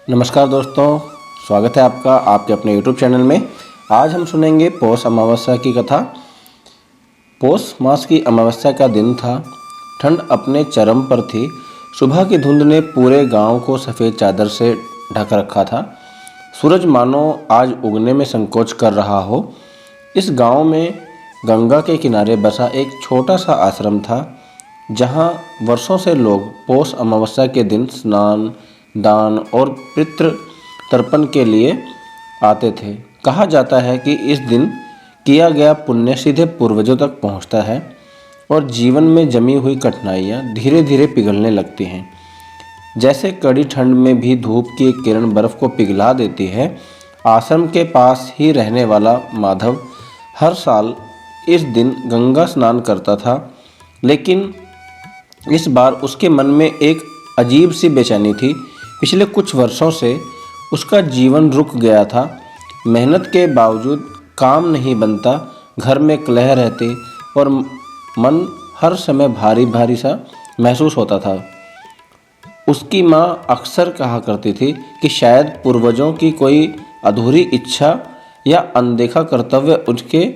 नमस्कार दोस्तों, स्वागत है आपका आपके अपने YouTube चैनल में। आज हम सुनेंगे पौष अमावस्या की कथा। पौष मास की अमावस्या का दिन था। ठंड अपने चरम पर थी। सुबह की धुंध ने पूरे गांव को सफ़ेद चादर से ढक रखा था। सूरज मानो आज उगने में संकोच कर रहा हो। इस गांव में गंगा के किनारे बसा एक छोटा सा आश्रम था, जहां वर्षों से लोग पौष अमावस्या के दिन स्नान, दान और पितृ तर्पण के लिए आते थे। कहा जाता है कि इस दिन किया गया पुण्य सीधे पूर्वजों तक पहुंचता है और जीवन में जमी हुई कठिनाइयां धीरे धीरे पिघलने लगती हैं। जैसे कड़ी ठंड में भी धूप की एक किरण बर्फ को पिघला देती है, आश्रम के पास ही रहने वाला माधव हर साल इस दिन गंगा स्नान करता था। लेकिन इस बार उसके मन में एक अजीब सी बेचैनी थी। पिछले कुछ वर्षों से उसका जीवन रुक गया था। मेहनत के बावजूद काम नहीं बनता, घर में कलह रहती और मन हर समय भारी भारी सा महसूस होता था। उसकी माँ अक्सर कहा करती थी कि शायद पूर्वजों की कोई अधूरी इच्छा या अनदेखा कर्तव्य उसके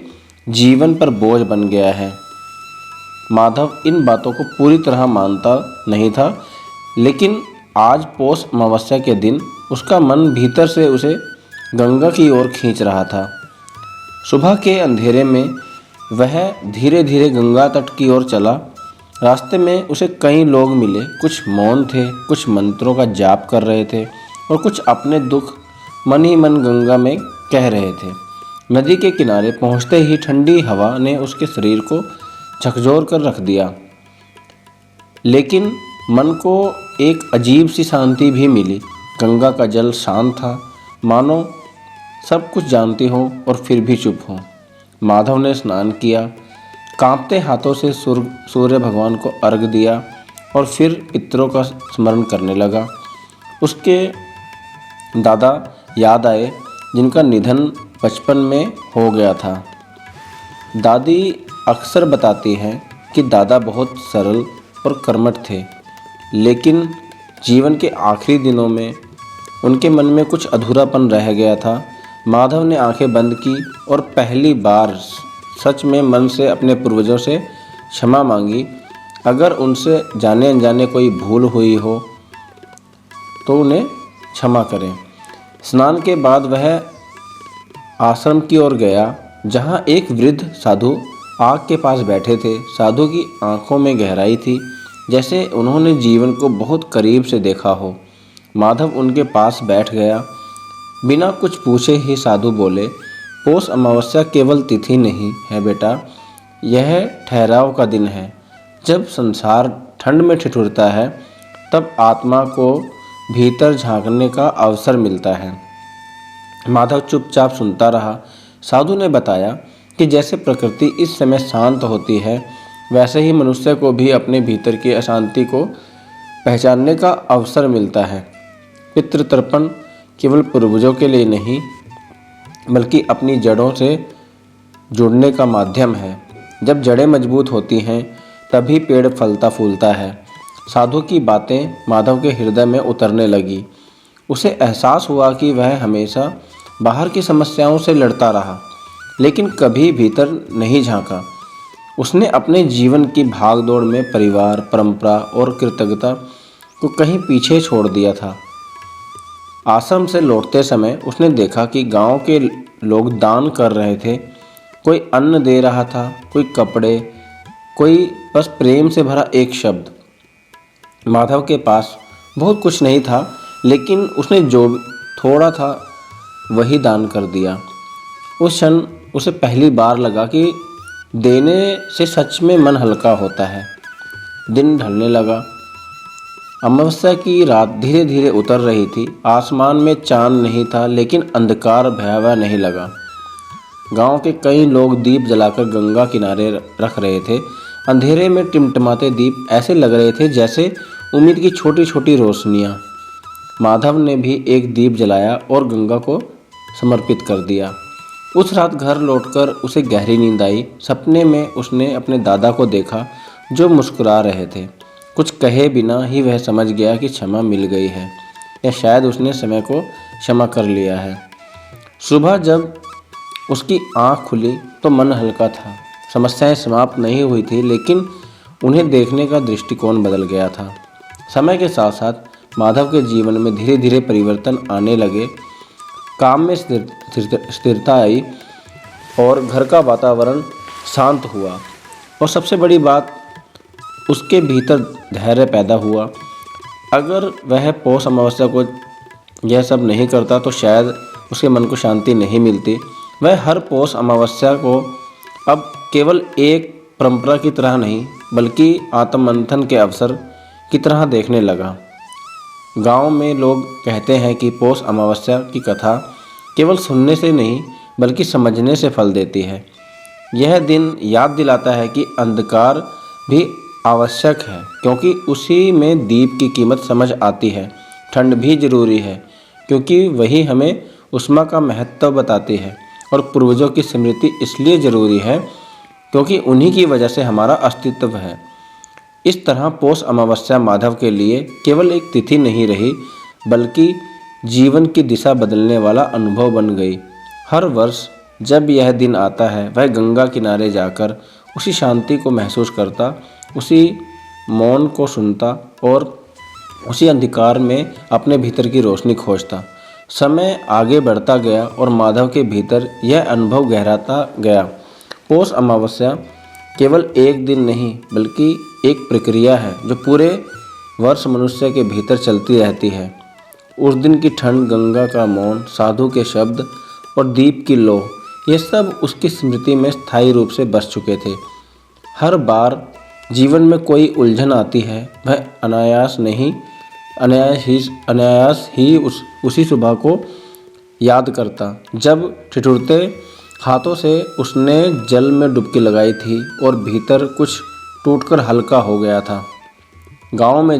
जीवन पर बोझ बन गया है। माधव इन बातों को पूरी तरह मानता नहीं था, लेकिन आज पौष अमावस्या के दिन उसका मन भीतर से उसे गंगा की ओर खींच रहा था। सुबह के अंधेरे में वह धीरे धीरे गंगा तट की ओर चला। रास्ते में उसे कई लोग मिले। कुछ मौन थे, कुछ मंत्रों का जाप कर रहे थे और कुछ अपने दुख मन ही मन गंगा में कह रहे थे। नदी के किनारे पहुंचते ही ठंडी हवा ने उसके शरीर को झकझोर कर रख दिया, लेकिन मन को एक अजीब सी शांति भी मिली। गंगा का जल शांत था, मानो सब कुछ जानती हो और फिर भी चुप हो। माधव ने स्नान किया, कांपते हाथों से सूर्य भगवान को अर्घ दिया और फिर पितरों का स्मरण करने लगा। उसके दादा याद आए, जिनका निधन बचपन में हो गया था। दादी अक्सर बताती हैं कि दादा बहुत सरल और कर्मठ थे, लेकिन जीवन के आखिरी दिनों में उनके मन में कुछ अधूरापन रह गया था। माधव ने आंखें बंद की और पहली बार सच में मन से अपने पूर्वजों से क्षमा मांगी। अगर उनसे जाने अनजाने कोई भूल हुई हो तो उन्हें क्षमा करें। स्नान के बाद वह आश्रम की ओर गया, जहाँ एक वृद्ध साधु आग के पास बैठे थे। साधु की आंखों में गहराई थी, जैसे उन्होंने जीवन को बहुत करीब से देखा हो। माधव उनके पास बैठ गया। बिना कुछ पूछे ही साधु बोले, पौष अमावस्या केवल तिथि नहीं है बेटा, यह ठहराव का दिन है। जब संसार ठंड में ठिठुरता है, तब आत्मा को भीतर झांकने का अवसर मिलता है। माधव चुपचाप सुनता रहा। साधु ने बताया कि जैसे प्रकृति इस समय शांत होती है, वैसे ही मनुष्य को भी अपने भीतर की अशांति को पहचानने का अवसर मिलता है। पितृतर्पण केवल पूर्वजों के लिए नहीं, बल्कि अपनी जड़ों से जुड़ने का माध्यम है। जब जड़ें मजबूत होती हैं, तभी पेड़ फलता फूलता है। साधु की बातें माधव के हृदय में उतरने लगी। उसे एहसास हुआ कि वह हमेशा बाहर की समस्याओं से लड़ता रहा, लेकिन कभी भीतर नहीं झांका। उसने अपने जीवन की भागदौड़ में परिवार, परंपरा और कृतज्ञता को कहीं पीछे छोड़ दिया था। आश्रम से लौटते समय उसने देखा कि गांव के लोग दान कर रहे थे। कोई अन्न दे रहा था, कोई कपड़े, कोई बस प्रेम से भरा एक शब्द। माधव के पास बहुत कुछ नहीं था, लेकिन उसने जो थोड़ा था वही दान कर दिया। उस क्षण उसे पहली बार लगा कि देने से सच में मन हल्का होता है। दिन ढलने लगा। अमावस्या की रात धीरे धीरे उतर रही थी। आसमान में चांद नहीं था, लेकिन अंधकार भयावह नहीं लगा। गांव के कई लोग दीप जलाकर गंगा किनारे रख रहे थे। अंधेरे में टिमटिमाते दीप ऐसे लग रहे थे जैसे उम्मीद की छोटी छोटी रोशनियां। माधव ने भी एक दीप जलाया और गंगा को समर्पित कर दिया। उस रात घर लौटकर उसे गहरी नींद आई। सपने में उसने अपने दादा को देखा, जो मुस्कुरा रहे थे। कुछ कहे बिना ही वह समझ गया कि क्षमा मिल गई है। या शायद उसने समय को क्षमा कर लिया है। सुबह जब उसकी आंख खुली तो मन हल्का था। समस्याएं समाप्त नहीं हुई थी, लेकिन उन्हें देखने का दृष्टिकोण बदल गया था। समय के साथ साथ माधव के जीवन में धीरे धीरे परिवर्तन आने लगे। काम में स्थिरता आई और घर का वातावरण शांत हुआ, और सबसे बड़ी बात, उसके भीतर धैर्य पैदा हुआ। अगर वह पौष अमावस्या को यह सब नहीं करता तो शायद उसके मन को शांति नहीं मिलती। वह हर पौष अमावस्या को अब केवल एक परंपरा की तरह नहीं, बल्कि आत्ममंथन के अवसर की तरह देखने लगा। गांव में लोग कहते हैं कि पौष अमावस्या की कथा केवल सुनने से नहीं, बल्कि समझने से फल देती है। यह दिन याद दिलाता है कि अंधकार भी आवश्यक है, क्योंकि उसी में दीप की कीमत समझ आती है। ठंड भी जरूरी है, क्योंकि वही हमें उष्मा का महत्व बताती है। और पूर्वजों की स्मृति इसलिए ज़रूरी है, क्योंकि उन्हीं की वजह से हमारा अस्तित्व है। इस तरह पौष अमावस्या माधव के लिए केवल एक तिथि नहीं रही, बल्कि जीवन की दिशा बदलने वाला अनुभव बन गई। हर वर्ष जब यह दिन आता है, वह गंगा किनारे जाकर उसी शांति को महसूस करता, उसी मौन को सुनता और उसी अंधकार में अपने भीतर की रोशनी खोजता। समय आगे बढ़ता गया और माधव के भीतर यह अनुभव गहराता गया। पौष अमावस्या केवल एक दिन नहीं, बल्कि एक प्रक्रिया है जो पूरे वर्ष मनुष्य के भीतर चलती रहती है। उस दिन की ठंड, गंगा का मौन, साधु के शब्द और दीप की लौ, ये सब उसकी स्मृति में स्थायी रूप से बस चुके थे। हर बार जीवन में कोई उलझन आती है, वह अनायास ही उसी सुबह को याद करता, जब ठिठुरते हाथों से उसने जल में डुबकी लगाई थी और भीतर कुछ टूटकर हल्का हो गया था। गांव में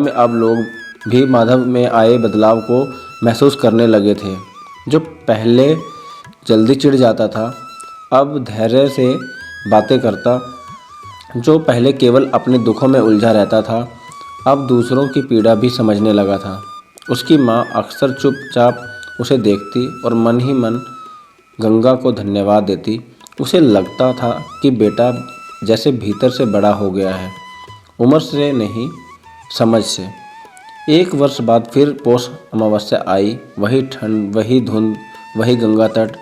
अब लोग भी माधव में आए बदलाव को महसूस करने लगे थे। जो पहले जल्दी चिढ़ जाता था, अब धैर्य से बातें करता। जो पहले केवल अपने दुखों में उलझा रहता था, अब दूसरों की पीड़ा भी समझने लगा था। उसकी माँ अक्सर चुपचाप उसे देखती और मन ही मन गंगा को धन्यवाद देती। उसे लगता था कि बेटा जैसे भीतर से बड़ा हो गया है, उम्र से नहीं, समझ से। एक वर्ष बाद फिर पौष अमावस्या आई। वही ठंड, वही धुंध, वही गंगा तट।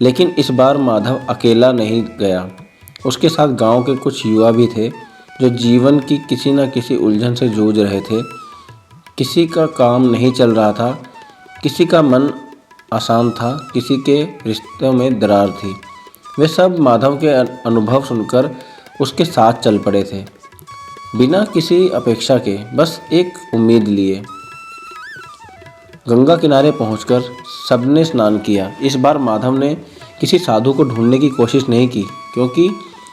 लेकिन इस बार माधव अकेला नहीं गया। उसके साथ गांव के कुछ युवा भी थे, जो जीवन की किसी न किसी उलझन से जूझ रहे थे। किसी का काम नहीं चल रहा था, किसी का मन अशांत था, किसी के रिश्तों में दरार थी। वे सब माधव के अनुभव सुनकर उसके साथ चल पड़े थे, बिना किसी अपेक्षा के, बस एक उम्मीद लिए। गंगा किनारे पहुंचकर सबने स्नान किया। इस बार माधव ने किसी साधु को ढूंढने की कोशिश नहीं की, क्योंकि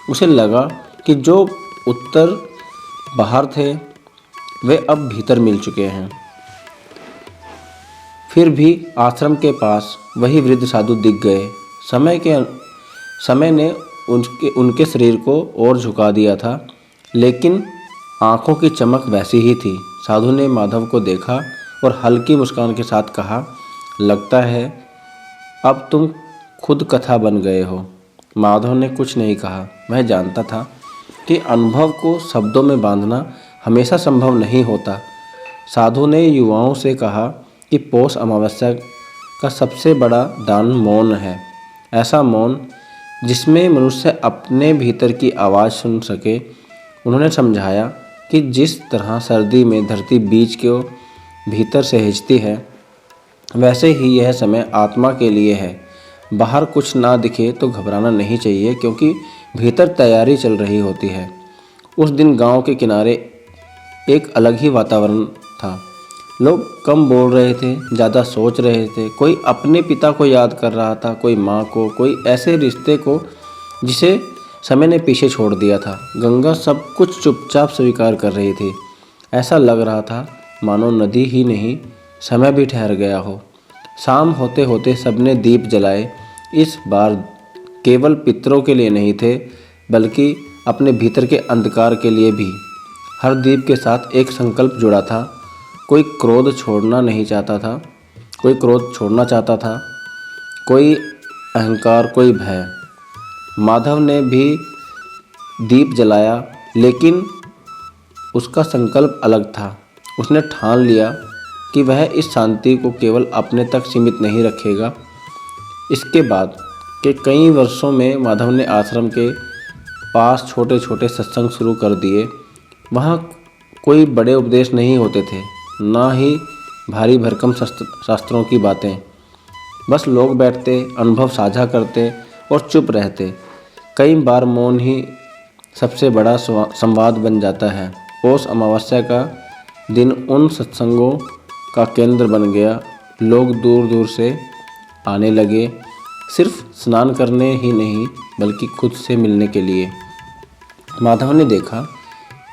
उसे लगा कि जो उत्तर बाहर थे वे अब भीतर मिल चुके हैं। फिर भी आश्रम के पास वही वृद्ध साधु दिख गए। समय ने उनके शरीर को और झुका दिया था, लेकिन आंखों की चमक वैसी ही थी। साधु ने माधव को देखा और हल्की मुस्कान के साथ कहा, लगता है अब तुम खुद कथा बन गए हो। माधव ने कुछ नहीं कहा। वह जानता था कि अनुभव को शब्दों में बांधना हमेशा संभव नहीं होता। साधु ने युवाओं से कहा कि पौष अमावस्या का सबसे बड़ा दान मौन है। ऐसा मौन जिसमें मनुष्य अपने भीतर की आवाज़ सुन सके। उन्होंने समझाया कि जिस तरह सर्दी में धरती बीज को भीतर से हिंचती है, वैसे ही यह समय आत्मा के लिए है। बाहर कुछ ना दिखे तो घबराना नहीं चाहिए, क्योंकि भीतर तैयारी चल रही होती है। उस दिन गांव के किनारे एक अलग ही वातावरण था। लोग कम बोल रहे थे, ज़्यादा सोच रहे थे। कोई अपने पिता को याद कर रहा था, कोई माँ को, कोई ऐसे रिश्ते को जिसे समय ने पीछे छोड़ दिया था। गंगा सब कुछ चुपचाप स्वीकार कर रही थी। ऐसा लग रहा था मानो नदी ही नहीं, समय भी ठहर गया हो। शाम होते होते सबने दीप जलाए। इस बार केवल पितरों के लिए नहीं थे, बल्कि अपने भीतर के अंधकार के लिए भी। हर दीप के साथ एक संकल्प जुड़ा था। कोई क्रोध छोड़ना चाहता था, कोई अहंकार, कोई भय। माधव ने भी दीप जलाया, लेकिन उसका संकल्प अलग था। उसने ठान लिया कि वह इस शांति को केवल अपने तक सीमित नहीं रखेगा। इसके बाद के कई वर्षों में माधव ने आश्रम के पास छोटे छोटे सत्संग शुरू कर दिए। वहाँ कोई बड़े उपदेश नहीं होते थे, ना ही भारी भरकम शास्त्रों की बातें। बस लोग बैठते, अनुभव साझा करते और चुप रहते। कई बार मौन ही सबसे बड़ा संवाद बन जाता है। पौष अमावस्या का दिन उन सत्संगों का केंद्र बन गया। लोग दूर दूर से आने लगे, सिर्फ स्नान करने ही नहीं बल्कि खुद से मिलने के लिए। माधव ने देखा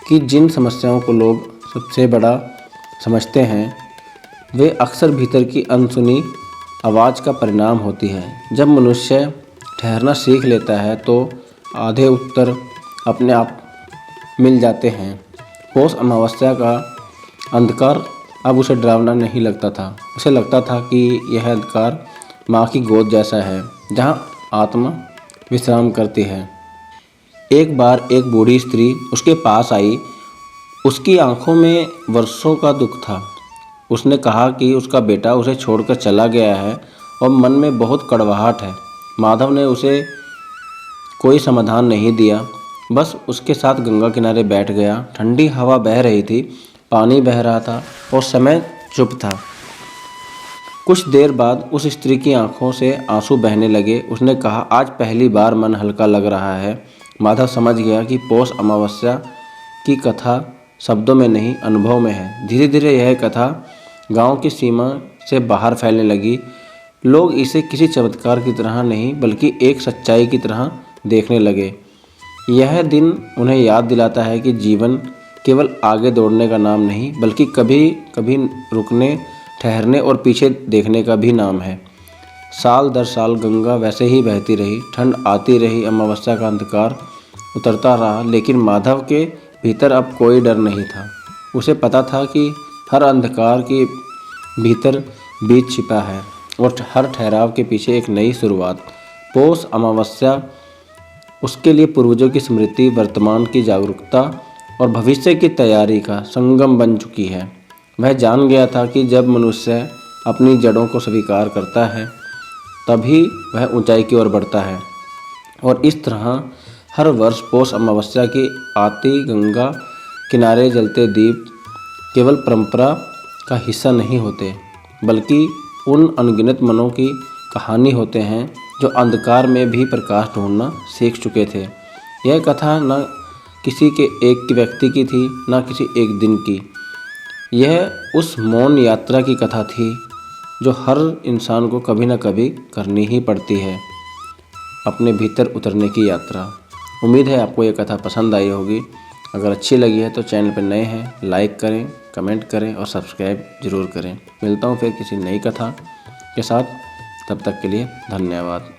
कि जिन समस्याओं को लोग सबसे बड़ा समझते हैं, वे अक्सर भीतर की अनसुनी आवाज़ का परिणाम होती है। जब मनुष्य ठहरना सीख लेता है तो आधे उत्तर अपने आप मिल जाते हैं। पौष अमावस्या का अंधकार अब उसे डरावना नहीं लगता था। उसे लगता था कि यह अंधकार माँ की गोद जैसा है, जहाँ आत्मा विश्राम करती है। एक बार एक बूढ़ी स्त्री उसके पास आई। उसकी आंखों में वर्षों का दुख था। उसने कहा कि उसका बेटा उसे छोड़कर चला गया है और मन में बहुत कड़वाहट है। माधव ने उसे कोई समाधान नहीं दिया, बस उसके साथ गंगा किनारे बैठ गया। ठंडी हवा बह रही थी, पानी बह रहा था और समय चुप था। कुछ देर बाद उस स्त्री की आंखों से आंसू बहने लगे। उसने कहा, आज पहली बार मन हल्का लग रहा है। माधव समझ गया कि पौष अमावस्या की कथा शब्दों में नहीं, अनुभव में है। धीरे धीरे यह कथा गांव की सीमा से बाहर फैलने लगी। लोग इसे किसी चमत्कार की तरह नहीं बल्कि एक सच्चाई की तरह देखने लगे। यह दिन उन्हें याद दिलाता है कि जीवन केवल आगे दौड़ने का नाम नहीं बल्कि कभी कभी रुकने, ठहरने और पीछे देखने का भी नाम है। साल दर साल गंगा वैसे ही बहती रही, ठंड आती रही, अमावस्या का अंधकार उतरता रहा, लेकिन माधव के भीतर अब कोई डर नहीं था। उसे पता था कि हर अंधकार के भीतर बीज छिपा है और हर ठहराव के पीछे एक नई शुरुआत। पौष अमावस्या उसके लिए पूर्वजों की स्मृति, वर्तमान की जागरूकता और भविष्य की तैयारी का संगम बन चुकी है। वह जान गया था कि जब मनुष्य अपनी जड़ों को स्वीकार करता है तभी वह ऊंचाई की ओर बढ़ता है। और इस तरह हर वर्ष पौष अमावस्या की आती गंगा किनारे जलते दीप केवल परंपरा का हिस्सा नहीं होते बल्कि उन अनगिनत मनों की कहानी होते हैं जो अंधकार में भी प्रकाश ढूंढना सीख चुके थे। यह कथा न किसी के एक व्यक्ति की थी, न किसी एक दिन की। यह उस मौन यात्रा की कथा थी जो हर इंसान को कभी न कभी करनी ही पड़ती है, अपने भीतर उतरने की यात्रा। उम्मीद है आपको यह कथा पसंद आई होगी। अगर अच्छी लगी है तो चैनल पर नए हैं लाइक करें, कमेंट करें और सब्सक्राइब ज़रूर करें। मिलता हूँ फिर किसी नई कथा के साथ। तब तक के लिए धन्यवाद।